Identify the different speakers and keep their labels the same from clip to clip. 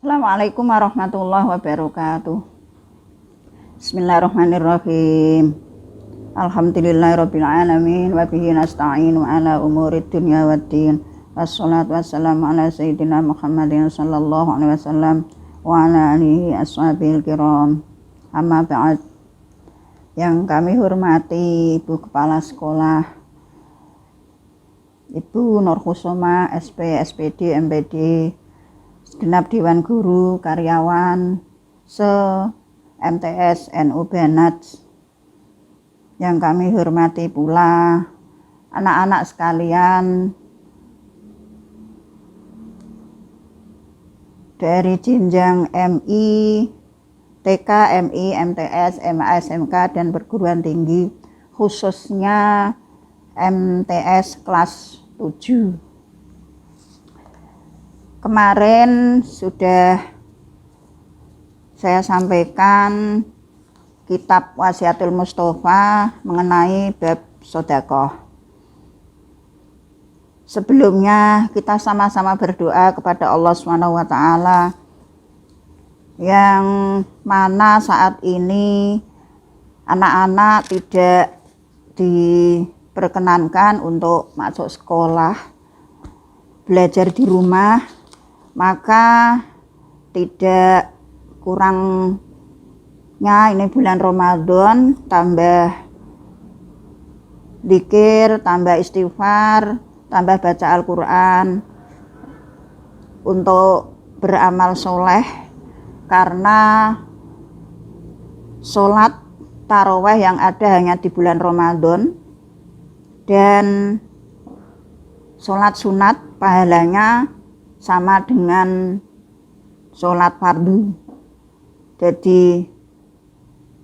Speaker 1: Assalamualaikum warahmatullahi wabarakatuh. Bismillahirrahmanirrahim. Alhamdulillahirabbil alamin wa bihi nasta'inu ala umurid dunya waddin. Wassalatu wassalamu ala sayyidina Muhammadin sallallahu alaihi wasallam wa ala alihi ashabil kiram. Amma ba'd. Yang kami hormati Ibu Kepala Sekolah, Ibu Nur Khusoma, SP, SPD, MPD, segenap Dewan Guru, karyawan, MTS, NU Banat. Yang kami hormati pula anak-anak sekalian dari jenjang MI, TK, MI, MTS, MA, SMK, dan perguruan tinggi, khususnya MTS kelas 7. Kemarin sudah saya sampaikan kitab Wasiatul Mustofa mengenai bab sedekah. Sebelumnya kita sama-sama berdoa kepada Allah SWT, yang mana saat ini anak-anak tidak diperkenankan untuk masuk sekolah, belajar di rumah, maka tidak kurangnya ini bulan Ramadan, tambah zikir, tambah istighfar, tambah baca Al-Quran untuk beramal soleh, karena sholat tarawih yang ada hanya di bulan Ramadan, dan sholat sunat pahalanya sama dengan sholat fardu. Jadi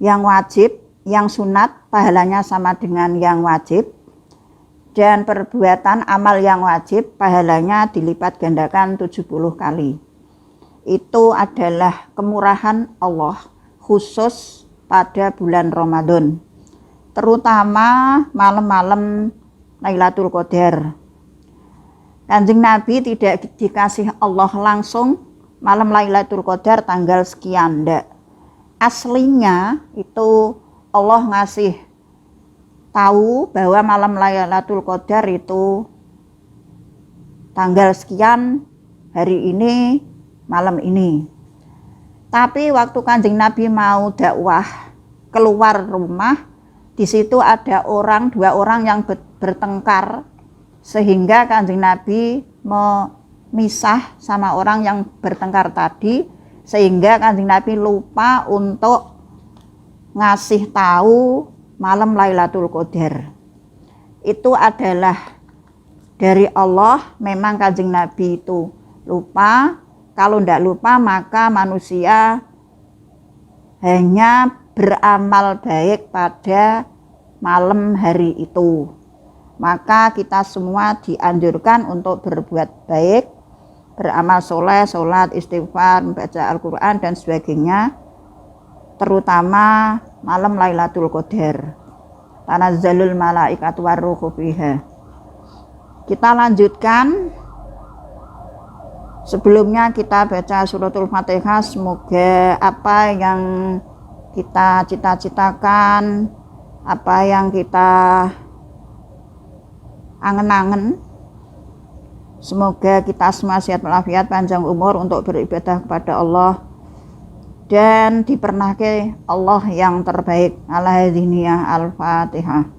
Speaker 1: yang wajib, yang sunat pahalanya sama dengan yang wajib, dan perbuatan amal yang wajib pahalanya dilipat gandakan 70 kali. Itu adalah kemurahan Allah khusus pada bulan Ramadan, terutama malam-malam Lailatul Qadar. Kanjeng Nabi tidak dikasih Allah langsung malam Lailatul Qadar tanggal sekian, ndak. Aslinya itu Allah ngasih tahu bahwa malam Lailatul Qadar itu tanggal sekian, hari ini, malam ini. Tapi waktu Kanjeng Nabi mau dakwah keluar rumah, di situ ada dua orang yang bertengkar, sehingga Kanjeng Nabi memisah sama orang yang bertengkar tadi, sehingga Kanjeng Nabi lupa untuk ngasih tahu malam Lailatul Qadar. Itu adalah dari Allah. Memang Kanjeng Nabi itu lupa. Kalau tidak lupa maka manusia hanya beramal baik pada malam hari itu. Maka kita semua dianjurkan untuk berbuat baik, beramal soleh, sholat, istighfar, membaca Al-Quran, dan sebagainya, terutama malam Lailatul Qadar. Tanazzalul malaikatu warruhu fiha. Kita lanjutkan. Sebelumnya kita baca suratul Fatihah. Semoga apa yang kita cita-citakan, apa yang kita angen-angen, semoga kita semua sehat walafiat, panjang umur untuk beribadah kepada Allah, dan dipernahke Allah yang terbaik. Al-Hadiniyah. Al-Fatihah.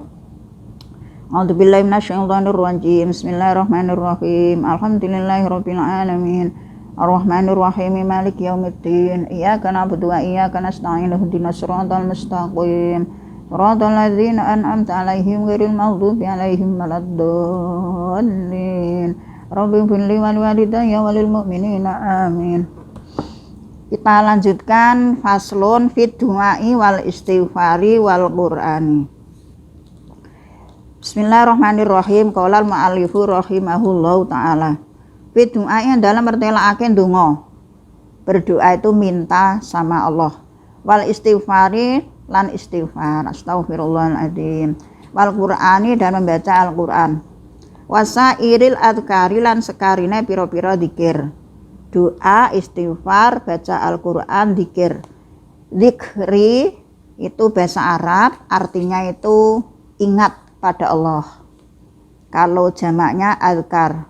Speaker 1: A'udzubillahi minasyaitonirrajim. Bismillahirrahmanirrahim. Alhamdulillahirabbil alamin. Arrahmanirrahim. Maliki yaumiddin. Iyyaka na'budu wa iyyaka nasta'in. Ihdinas siratal mustaqim. Shiratal ladzina an'amta 'alaihim ghairil maghdubi 'alaihim waladdallin. Rabbi firli wal walidayya walil mu'minina amin. Kita lanjutkan faslun fid du'ai wal istighfari wal qur'ani. Bismillahirrahmanirrahim. Qala al-mu'allifu rahimahullahu ta'ala. Fid du'ai dalam mertelaake ndonga. Berdoa itu minta sama Allah. Wal istighfari lan istighfar, astagfirullahaladzim. Wal qur'ani dan membaca Al-Qur'an. Wasairil adhkari lan sekarine pira-pira zikir. doa, istighfar, baca Al-Quran, zikir. Zikri itu bahasa Arab, artinya itu ingat pada Allah. Kalau jamaknya azkar.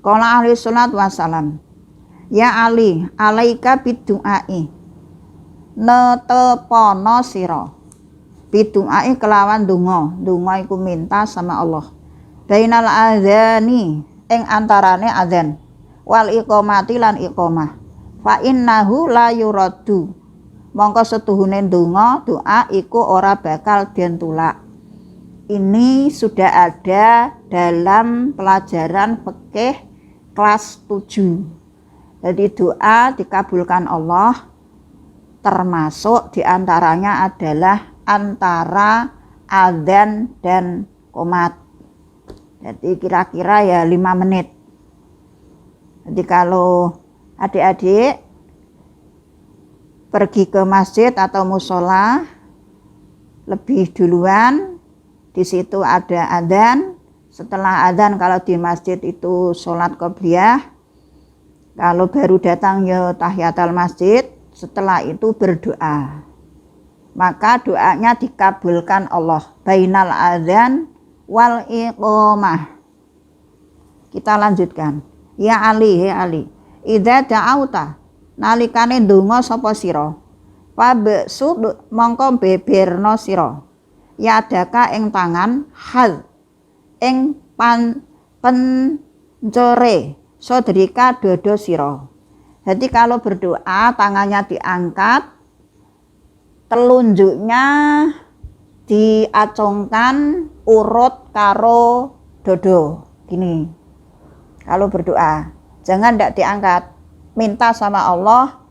Speaker 1: Qala ahli salatu wassalam, ya Ali, alaika bidu'ai, netepono sira, bidu'ai kelawan donga. Donga iku minta sama Allah. Bainal adzani, ing antarane adzan, wal iqamati lan iqamah. Fa innahu la yuraddu, mongko setuhune donga doa iku ora bakal den tulak. Ini sudah ada dalam pelajaran fikih kelas 7. Jadi doa dikabulkan Allah, termasuk diantaranya adalah antara adzan dan qomat. Jadi kira-kira ya 5 menit. Jadi kalau adik-adik pergi ke masjid atau musola lebih duluan, di situ ada adzan. Setelah adzan kalau di masjid itu sholat qobliyah. Kalau baru datang ya tahiyatul masjid. Setelah itu berdoa. Maka doanya dikabulkan Allah. Bainal adzan wal iqamah. Kita lanjutkan. Ya Ali, ya Ali, idza da'auta, nalikane ndonga sapa sira, fabsud mongko beberno sira, ya adaka ing tangan, hal ing pencere sodrika dodo sira. Jadi kalau berdoa tangannya diangkat, telunjuknya diacungkan urut karo dodo gini. Kalau berdoa jangan tidak diangkat, minta sama Allah.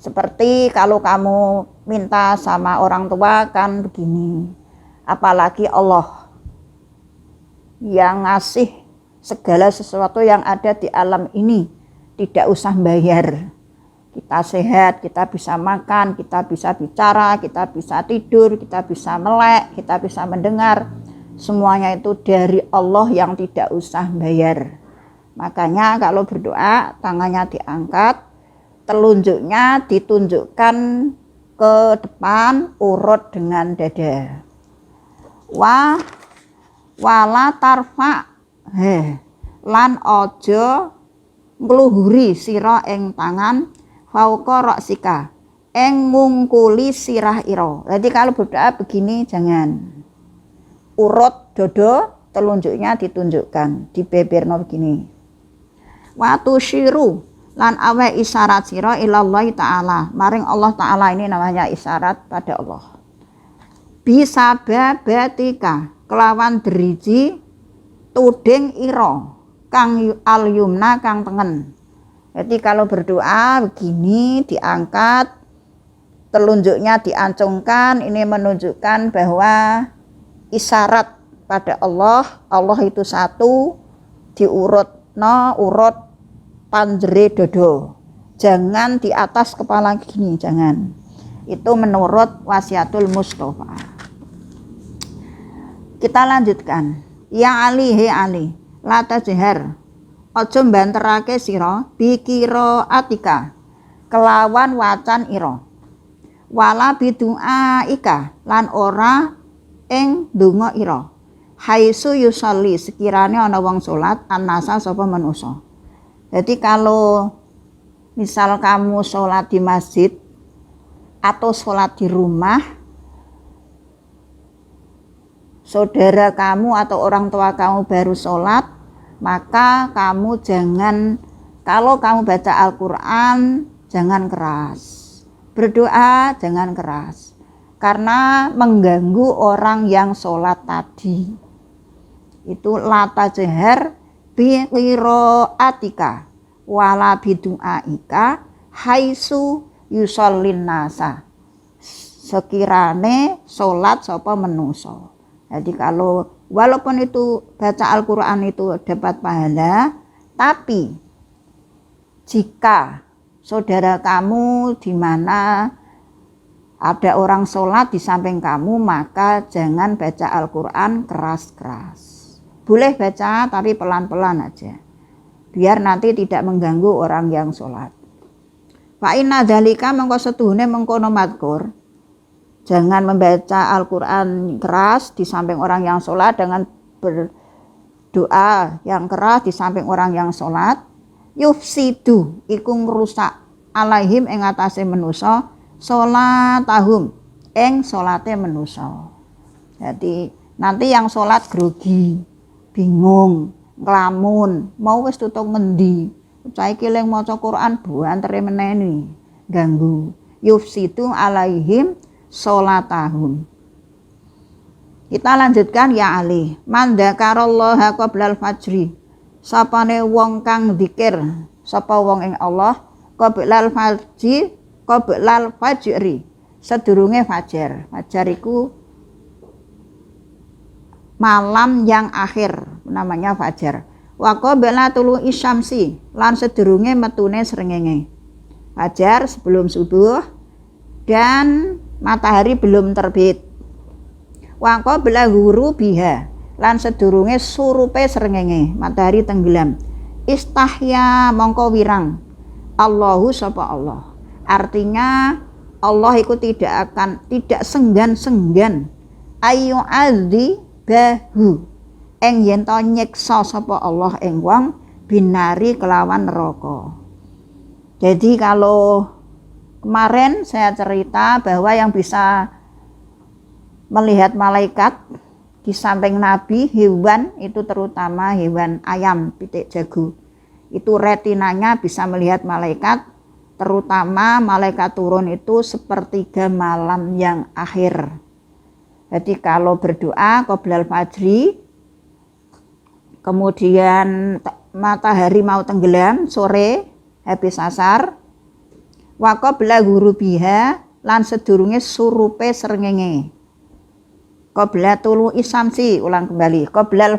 Speaker 1: Seperti kalau kamu minta sama orang tua kan begini, apalagi Allah yang ngasih segala sesuatu yang ada di alam ini, tidak usah bayar. Kita sehat, kita bisa makan, kita bisa bicara, kita bisa tidur, kita bisa melek, kita bisa mendengar. Semuanya itu dari Allah yang tidak usah bayar. Makanya kalau berdoa tangannya diangkat, telunjuknya ditunjukkan ke depan urut dengan dada. Wala tarfa lan ojo ngluhuri sira ing tangan fauqa raksika ing ngungkuli sirah ira. Jadi kalau berdoa begini jangan. Urut dodo telunjuknya ditunjukkan, dibeberno begini. Wa tusyiru lan awe isyarat sira ilallahi ta'ala, maring Allah ta'ala, ini namanya isyarat pada Allah. Bisa babatika kelawan driji tuding ira kang al-yumna kang tengen. Jadi kalau berdoa begini diangkat, telunjuknya diancungkan, ini menunjukkan bahwa isyarat pada Allah, Allah itu satu, diurutno urut panjere dodo. Jangan di atas kepala gini, jangan. Itu menurut wasiatul Mustafa. Kita lanjutkan. Ya Ali, he Ali, la tajhar, aja mbanterake sira bikira atika kelawan wacan ira, wala bidu'a ika lan ora ing donga ira, haisu yusalli sekirane ana wong salat annasa sapa manusa. Jadi kalau misal kamu sholat di masjid atau sholat di rumah, saudara kamu atau orang tua kamu baru sholat, maka kamu jangan, kalau kamu baca Al-Quran jangan keras, berdoa jangan keras, karena mengganggu orang yang sholat tadi. Itu la tajhar bi qiraatika wala bidu'aika haitsu yusallin nasa, sekirane salat sapa manusa. Jadi kalau walaupun itu baca Al-Qur'an itu dapat pahala, tapi jika saudara kamu di mana ada orang sholat di samping kamu, maka jangan baca Al-Qur'an keras-keras. Boleh baca tapi pelan-pelan aja. biar nanti tidak mengganggu orang yang sholat. Fa inna dzalika mengko setuhune mengkono madkur, jangan membaca Al-Quran keras di samping orang yang sholat dengan berdoa yang keras di samping orang yang sholat. Yufsidu iku ngrusak alaihim ing atase manusa sholatahum ing sholate manusa. Jadi nanti yang sholat grogi, bingung, nglamun, mau wis tutuk ngendi, saiki eling maca Quran buantere meneni, ganggu. Yufsidu alaihim sholatahum. Kita lanjutkan ya Ali. Man dzakarallaha qoblal fajri. Sapane wong kang zikir sapa wong ing Allah qoblal fajri sedurunge fajar. Fajar iku malam yang akhir, namanya fajar. Wa qabla tulu'i syamsi lan sedurunge metune srengenge. Fajar sebelum subuh dan matahari belum terbit. Wa qabla ghurubiha lan sedurunge surupe srengenge, matahari tenggelam. Istahya mongko wirang Allahu sapa Allah. Artinya Allah itu tidak senggan ayu adzi bahu ing yen to nyiksa sapa Allah ing wong binari kelawan neraka. Jadi kalau kemarin saya cerita bahwa yang bisa melihat malaikat di samping Nabi, hewan itu terutama hewan ayam pitik jago, itu retinanya bisa melihat malaikat, terutama malaikat turun itu sepertiga malam yang akhir. Jadi kalau berdoa qoblal fajri, kemudian matahari mau tenggelam sore habis asar, wa qabla ghurubiha lan sedurunge surupe srengenge. Qabla tulu'i syamsi, ulang kembali, qoblal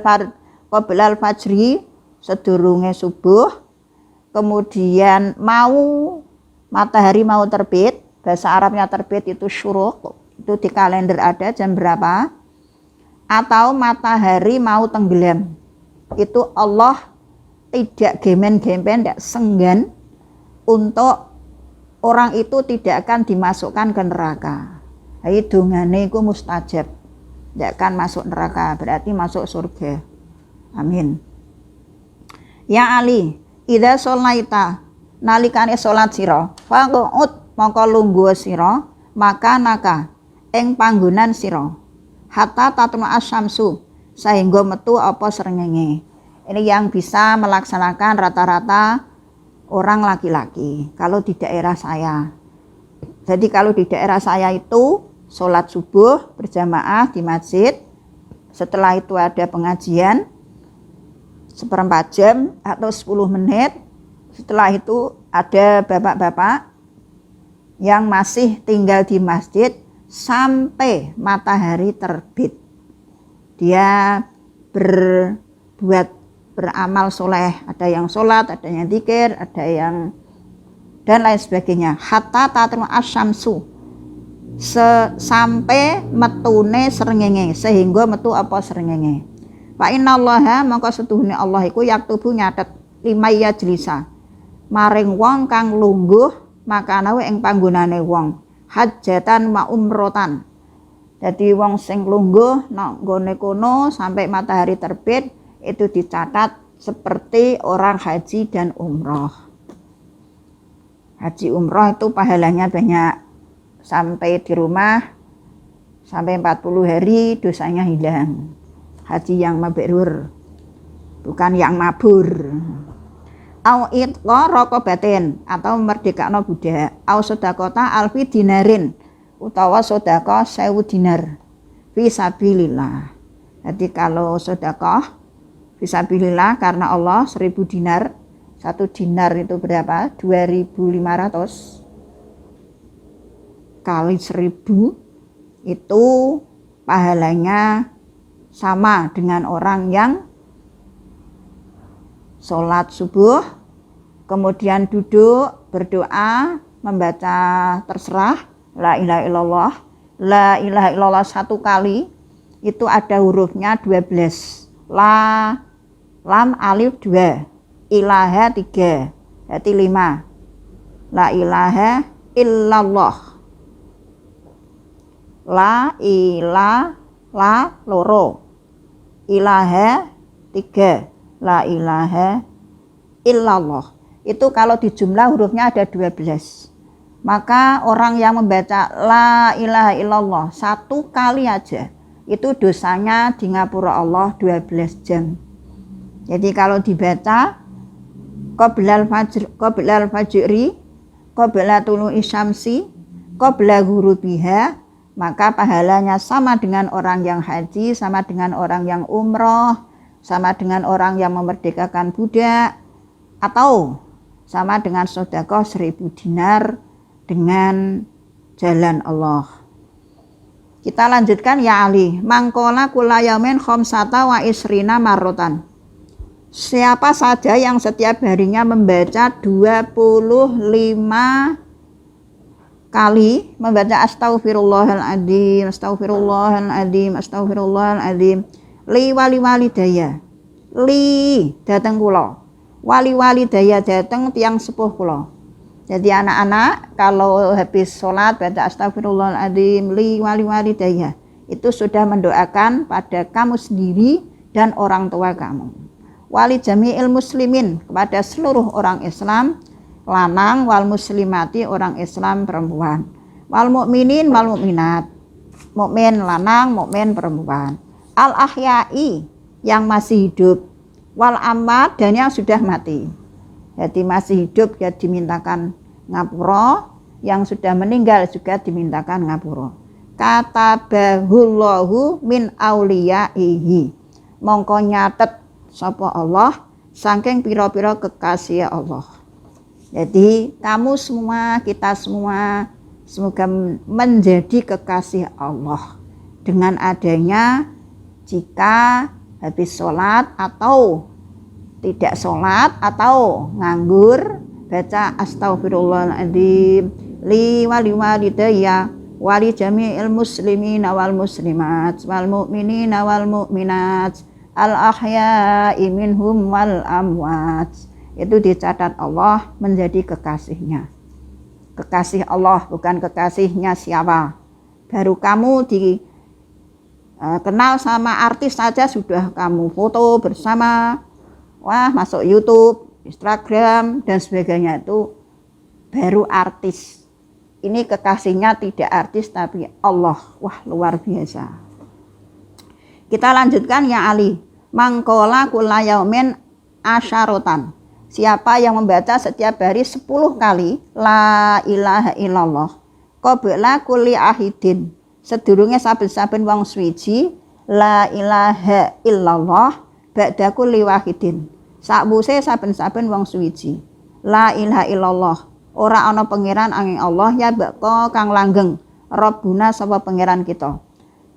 Speaker 1: fajri sedurunge subuh, kemudian matahari mau terbit, bahasa Arabnya terbit itu syuruq, itu di kalender ada jam berapa, atau matahari mau tenggelam, itu Allah tidak gemen-gemen, tidak senggan untuk orang itu tidak akan dimasukkan ke neraka. Jadi dungane iku mustajab, tidak akan masuk neraka, berarti masuk surga. Amin. Ya Ali, idza sholaita nalikane salat sira, faqud mongko lungguh sira, maka naka ing panggonan sira, hatta tatlu asyamsu sehingga metu apa srengenge. Ini yang bisa melaksanakan rata-rata orang laki-laki kalau di daerah saya. Jadi kalau di daerah saya itu sholat subuh berjamaah di masjid, setelah itu ada pengajian seperempat jam atau 10 menit, setelah itu ada bapak-bapak yang masih tinggal di masjid sampai matahari terbit. Dia beramal soleh, ada yang sholat, ada yang dzikir, ada yang dan lain sebagainya. Hatta tatlu asyamsu sampai metune srengenge, sehingga metu apa srengenge. Fa innallaha mongko setuhune Allah iku yaktubu nyatet limaya jlisa maring wong kang lungguh makanawe ing panggonane wong hajatan ma umrotan. Jadi wong sing lungguh nang nggone kono sampai matahari terbit itu dicatat seperti orang haji dan umroh. Haji umroh itu pahalanya banyak, sampai di rumah sampai 40 hari dosanya hilang. Haji yang mabrur, bukan yang mabur. Au itqa raqabatin, atau merdekakno budak. Au sedekota alfi dinarin, utawa sedekah 1000 dinar fi sabilillah. Jadi kalau sedekah fi sabilillah karena Allah 1000 dinar. 1 dinar itu berapa? 2.500 kali 1000 itu pahalanya sama dengan orang yang sholat subuh, kemudian duduk berdoa, membaca terserah la ilaha illallah. La ilaha illallah 1 kali itu ada hurufnya 12, la, lam, alif 2, ilaha 3, berarti 5. La ilaha illallah. La loro. Ilaha 3. La ilaha illallah. Itu kalau di jumlah hurufnya ada 12. Maka orang yang membaca la ilaha illallah 1 kali aja, itu dosanya di ngapura Allah 12 jam. Jadi kalau dibaca qoblal fajri, qabla tulu'i syamsi, qabla ghurubiha, maka pahalanya sama dengan orang yang haji, sama dengan orang yang umroh, sama dengan orang yang memerdekakan budak, atau sama dengan sedekah 1000 dinar dengan jalan Allah. Kita lanjutkan ya Ali. Mangkola kula yaumin khamsata wa isrina marrotan. Siapa saja yang setiap harinya membaca 25 kali membaca astaghfirullahaladzim, astaghfirullahaladzim, astaghfirullahaladzim, li wali walidaya, li dateng kula, wali walidaya dateng tiang sepuh kula. Jadi anak-anak kalau habis sholat baca astaghfirullahaladzim, li wali walidaya, itu sudah mendoakan pada kamu sendiri dan orang tua kamu. Wali jami'il muslimin, kepada seluruh orang Islam lanang, wal muslimati, orang Islam perempuan, wal mukminin wal mukminat, mukmin lanang, mukmin perempuan, al ahyai, yang masih hidup, wal amwat, dan yang sudah mati. Jadi masih hidup ya dimintakan ngapura, yang sudah meninggal juga dimintakan ngapura. Katabahullahu min auliyaihi, mongko nyatet sapa Allah saking pira-pira kekasih Allah. Jadi kamu semua, kita semua, semoga menjadi kekasih Allah dengan adanya jika habis sholat atau tidak sholat atau nganggur baca astaghfirullahaladzim li wali walidayya wali jami'il muslimin wal muslimat wal mu'minin wal mu'minat al ahya'i minhum wal amwat. Itu dicatat Allah menjadi kekasihnya. Kekasih Allah, bukan kekasihnya siapa. Baru kamu kenal sama artis saja sudah kamu foto bersama, wah masuk YouTube, Instagram dan sebagainya, itu baru artis. Ini kekasihnya tidak artis tapi Allah. Wah luar biasa. Kita lanjutkan ya Ali. Mangkola kulla yaumin asyarotan. Siapa yang membaca setiap hari 10 kali la ilaha illallah qabla kulli ahidin, sedurunge saben-saben wong suwiji la ilaha illallah ba'da kulli wahidin, sakwuse saben-saben wong suwiji la ilaha illallah, ora ana pangeran angin Allah ya bako kang langgeng Rabbuna sapa pangeran kita,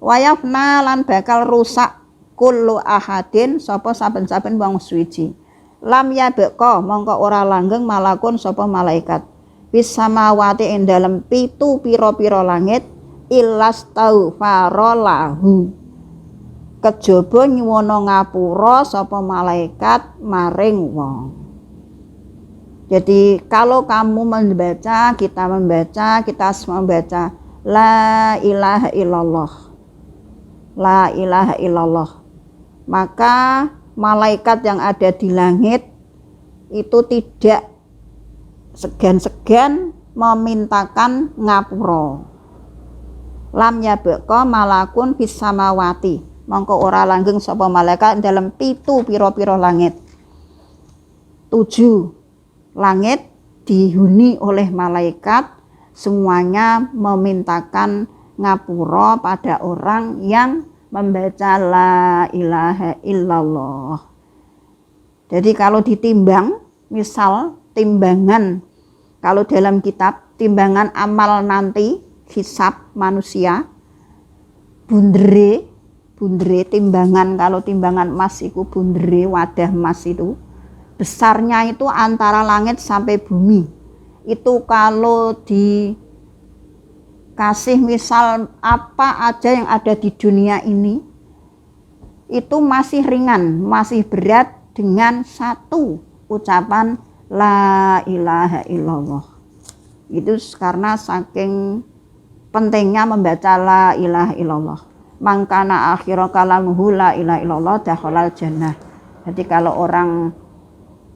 Speaker 1: wayafna lan bakal rusak kullu ahadin sapa saben-saben wong suwiji, lam ya beko mongko ora langgeng malakun sapa malaikat bis samawati ing dalem 7 pira-pira langit illas taufaro lahu, kejaba nyuwono ngapura sapa malaikat maring wong. Jadi kalau kamu membaca, kita semua membaca la ilaha illallah, la ilaha illallah, maka malaikat yang ada di langit itu tidak segan-segan memintakan ngapura. Lam yabqa malakun fis samawati, mongko ora langgeng sapa malaikat dalam 7 pira-pira langit. 7 langit dihuni oleh malaikat, semuanya memintakan ngapura pada orang yang membaca la ilaha illallah. Jadi kalau ditimbang, misal timbangan, kalau dalam kitab timbangan amal nanti hisab manusia, bundere timbangan, kalau timbangan emas itu bundere, wadah emas itu besarnya itu antara langit sampai bumi. Itu kalau dikasih misal apa aja yang ada di dunia ini, itu masih ringan, masih berat dengan 1 ucapan la ilaha illallah. Itu karena saking pentingnya membaca la ilaha illallah. Mangkana akhira kalamuhu la ilaha illallah dakhalal jannah. Jadi kalau orang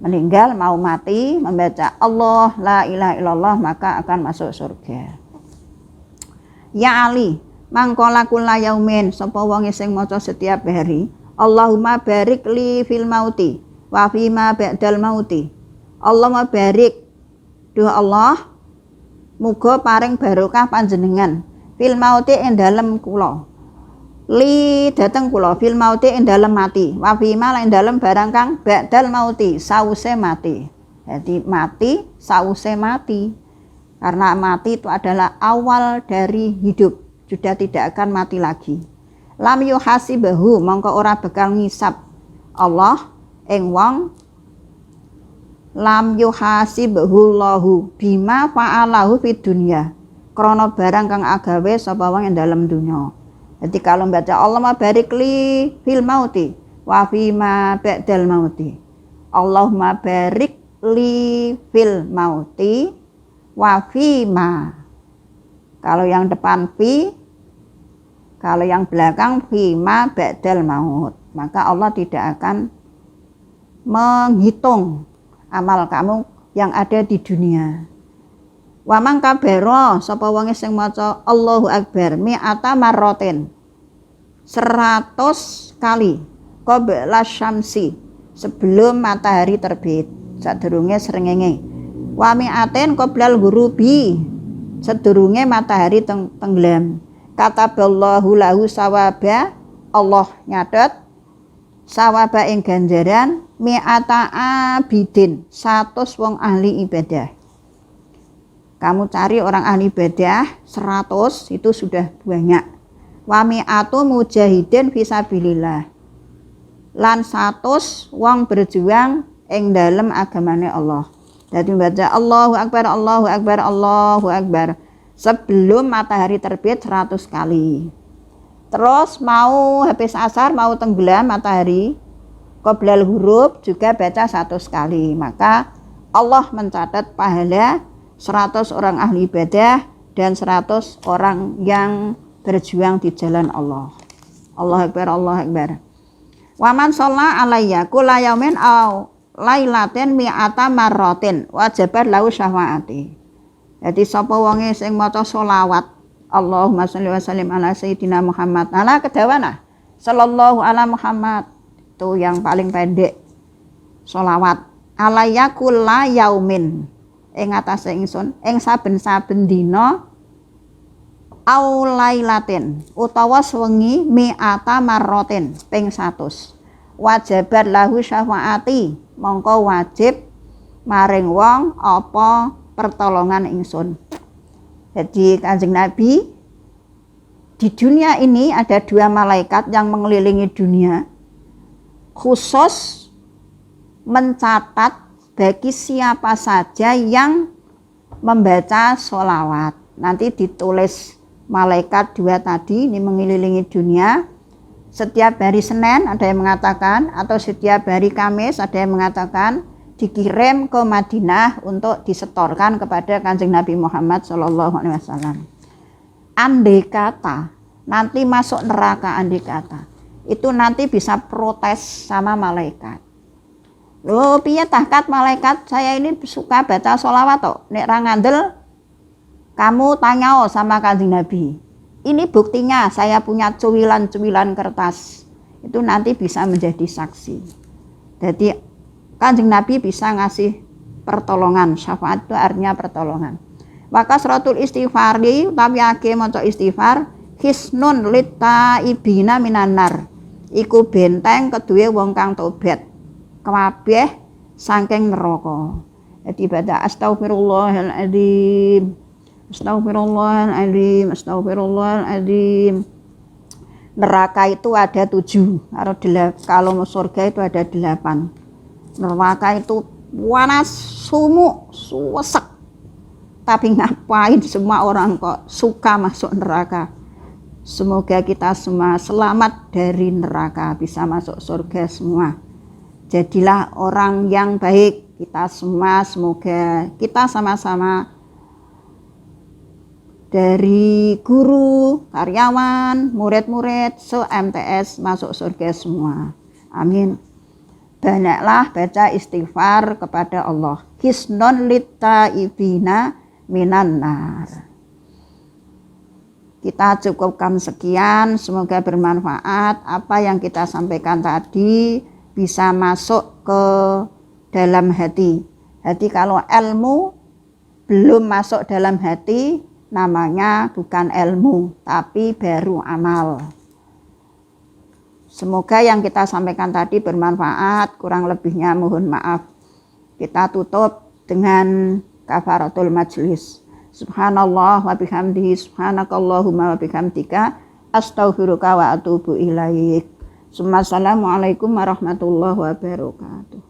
Speaker 1: meninggal mau mati membaca Allah la ilaha illallah maka akan masuk surga. Ya Ali, mangkola kula yaumin sapa wong sing maca setiap hari, Allahumma barik li fil mauti wa fima ba'dal mauti. Allahumma barik, duh Allah, muga paring barokah panjenengan fil mauti ing dalem kula. Li dateng kula fil mauti ing dalem mati, wa fima ing dalem barang kang ba'dal mauti, sause mati. Jadi mati sause mati. Karena mati itu adalah awal dari hidup, sudah tidak akan mati lagi. Lam yuhasibahu mongko ora bakal ngisab Allah ing wong lam yuhasibahu Allahu bima fa'alahu fid dunya krana barang kang agawe sapa wong ing dalam dunya. Jadi kalau baca Allahumma barik li fil mauti wa fima ba'dal mauti. Allahumma barik li fil mauti wa fima. Kalau yang depan fi, kalau yang belakang fima ba'dal maut, maka Allah tidak akan menghitung amal kamu yang ada di dunia. Wa man kabaro sapa wong sing maca Allahu Akbar mi'ata marratin 100 kali qabla syamsi sebelum matahari terbit sadurunge srengenge. Wa mi'atin qablal ghurubi sedurunge matahari tenggelam. Kataballahu lahu sawaba, Allah nyatet sawaba ing ganjaran mi'ata abidin 100 wong ahli ibadah. Kamu cari orang ahli ibadah 100 itu sudah banyak. Wa mi'atu mujahidin fisabilillah. Lan 100 wong berjuang ing dalem agamane Allah. Jadi baca Allahu Akbar, Allahu Akbar, Allahu Akbar sebelum matahari terbit 100 kali. Terus mau habis asar, mau tenggelam matahari, qoblal huruf juga baca 100 kali. Maka Allah mencatat pahala 100 orang ahli ibadah dan 100 orang yang berjuang di jalan Allah. Allahu Akbar, Allahu Akbar. Wa man shalla alayya kula yaumin aw lailatin mi'ata marratin wajabat lahu syafaati. Jadi sapa wonge sing maca selawat Allahumma sholli wa sallim ala sayyidina Muhammad ala kedawana sallallahu ala Muhammad, itu yang paling pendek selawat alayya kula yaumin ing atase ingsun ing saben-saben dina au lailatin utawa sewengi mi'ata marratin ping 100 wajabat lahu syafaati mongko wajib maring wong apa pertolongan ingsun. Jadi Kanjeng Nabi di dunia ini ada 2 malaikat yang mengelilingi dunia khusus mencatat bagi siapa saja yang membaca sholawat. Nanti ditulis malaikat 2 tadi ini mengelilingi dunia setiap hari Senin, ada yang mengatakan, atau setiap hari Kamis, ada yang mengatakan dikirim ke Madinah untuk disetorkan kepada Kanjeng Nabi Muhammad SAW. Andai kata nanti masuk neraka, andai kata itu nanti bisa protes sama malaikat. Loh piye tahkat malaikat, saya ini suka baca sholawat toh, nek ra ngandel kamu tanya sama Kanjeng Nabi. Ini buktinya saya punya cuwilan-cuwilan kertas. Itu nanti bisa menjadi saksi. Jadi Kanjeng Nabi bisa ngasih pertolongan. Syafaat itu artinya pertolongan. Maka suratul istighfari utawi ake maca istighfar hisnun litaibina minanar. Iku benteng kedue wong kang tobat kabeh saking neraka. Jadi baca astagfirullahaladzim, astagfirullahaladzim, astagfirullahaladzim. Neraka itu ada 7, kalau surga itu ada 8. Neraka itu panas, sumuk, suwesek. Tapi ngapain semua orang kok suka masuk neraka? Semoga kita semua selamat dari neraka, bisa masuk surga semua. Jadilah orang yang baik. Kita semua semoga kita sama-sama dari guru, karyawan, murid-murid, se-MTS masuk surga semua. Amin. Banyaklah baca istighfar kepada Allah. Hisnun littaibina minan nar. Kita cukupkan sekian, semoga bermanfaat. Apa yang kita sampaikan tadi bisa masuk ke dalam hati. Jadi kalau ilmu belum masuk dalam hati, namanya bukan ilmu, tapi baru amal. Semoga yang kita sampaikan tadi bermanfaat, kurang lebihnya mohon maaf. Kita tutup dengan kafaratul majlis. Subhanallah wa bihamdihi, subhanakallahumma wa bihamdika, astaghfiruka wa atubu ilaik. Assalamualaikum warahmatullahi wabarakatuh.